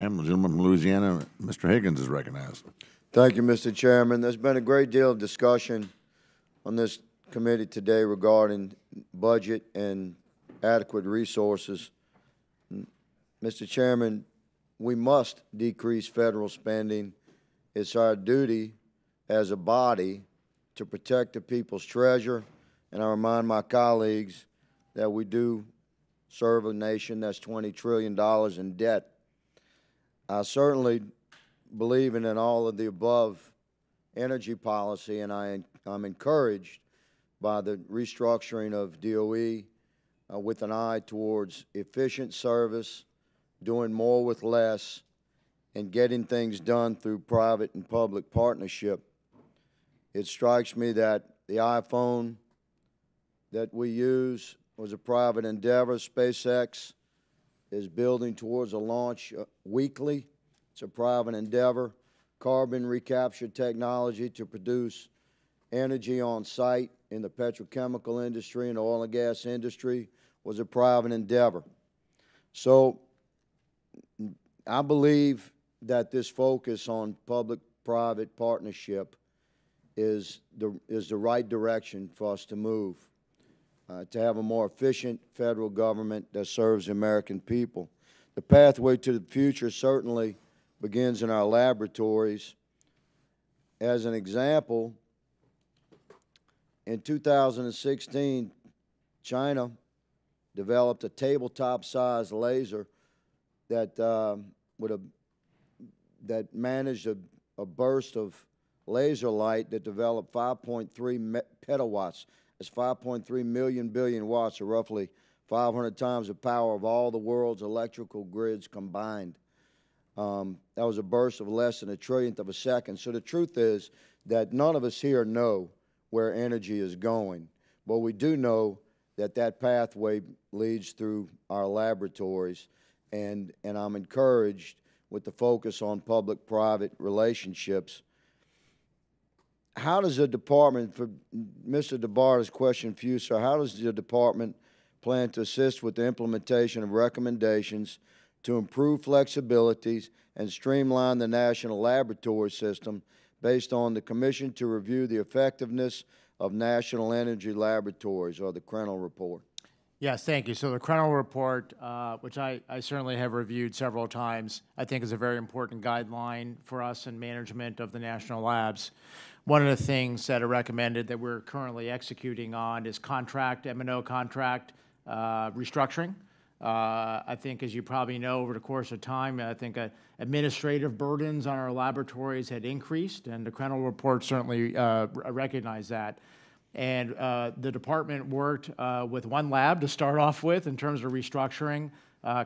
And the gentleman from Louisiana, Mr. Higgins, is recognized. Thank you, Mr. Chairman. There's been a great deal of discussion on this committee today regarding budget and adequate resources. Mr. Chairman, we must decrease federal spending. It's our duty as a body to protect the people's treasure, and I remind my colleagues that we do serve a nation that's $20 trillion in debt. I certainly believe in all of the above energy policy, and I'm encouraged by the restructuring of DOE with an eye towards efficient service, doing more with less, and getting things done through private and public partnership. It strikes me that the iPhone that we use was a private endeavor. SpaceX is building towards a launch weekly. It's a private endeavor. Carbon recapture technology to produce energy on site in the petrochemical industry and the oil and gas industry was a private endeavor. So I believe that this focus on public-private partnership is the right direction for us to move, to have a more efficient federal government that serves the American people. The pathway to the future certainly begins in our laboratories. As an example, in 2016, China developed a tabletop-sized laser that that managed a burst of laser light that developed 5.3 petawatts. That's 5.3 million billion watts, or roughly 500 times the power of all the world's electrical grids combined. That was a burst of less than a trillionth of a second. So the truth is that none of us here know where energy is going, but we do know that that pathway leads through our laboratories, and I'm encouraged with the focus on public-private relationships. How does the department, for Mr. Dabbar's question for you, sir, how does the department plan to assist with the implementation of recommendations to improve flexibilities and streamline the national laboratory system based on the Commission to Review the Effectiveness of National Energy Laboratories, or the Crennel Report? Yes, thank you. So the Crennel Report, which I certainly have reviewed several times, I think is a very important guideline for us in management of the national labs. One of the things that are recommended that we're currently executing on is M&O contract restructuring. I think, as you probably know, over the course of time, I think administrative burdens on our laboratories had increased, and the Crennel Report certainly recognized that. And the department worked with one lab to start off with in terms of restructuring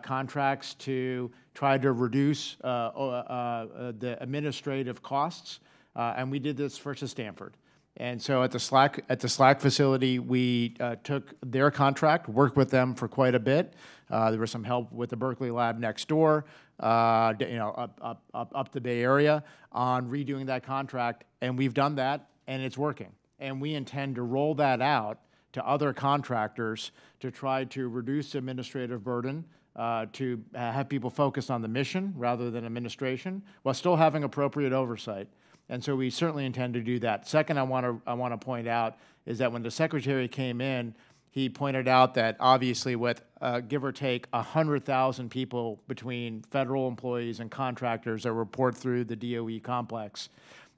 contracts to try to reduce the administrative costs, and we did this first at Stanford. And so at the SLAC facility, we took their contract, worked with them for quite a bit. There was some help with the Berkeley lab next door, up the Bay Area, on redoing that contract, and we've done that, and it's working. And we intend to roll that out to other contractors to try to reduce administrative burden, to have people focus on the mission rather than administration, while still having appropriate oversight. And so we certainly intend to do that. Second, I want to point out is that when the Secretary came in, he pointed out that obviously with give or take 100,000 people between federal employees and contractors that report through the DOE complex,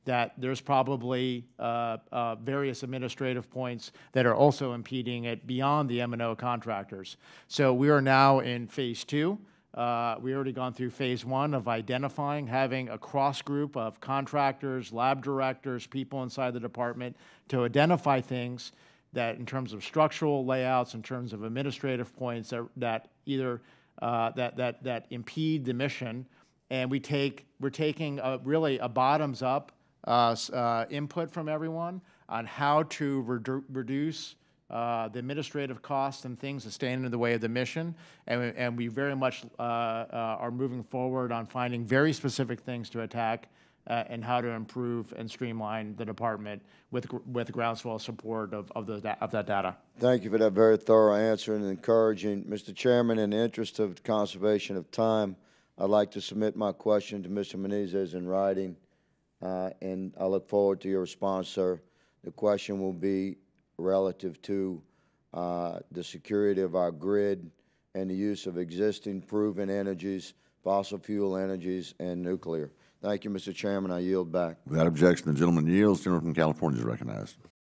that there's probably various administrative points that are also impeding it beyond the M&O contractors. So we are now in phase 2. We already gone through phase 1 of identifying, having a cross group of contractors, lab directors, people inside the department to identify things that, in terms of structural layouts, in terms of administrative points that either that impede the mission, and we're taking really a bottoms-up input from everyone on how to reduce the administrative costs and things that stand in the way of the mission, and we very much are moving forward on finding very specific things to attack and how to improve and streamline the department with groundswell support of that data. Thank you for that very thorough answer and encouraging. Mr. Chairman, in the interest of conservation of time, I'd like to submit my question to Mr. Menezes in writing, and I look forward to your response, sir. The question will be relative to the security of our grid and the use of existing proven energies, fossil fuel energies, and nuclear. Thank you, Mr. Chairman. I yield back. Without objection, the gentleman yields. Gentleman from California is recognized.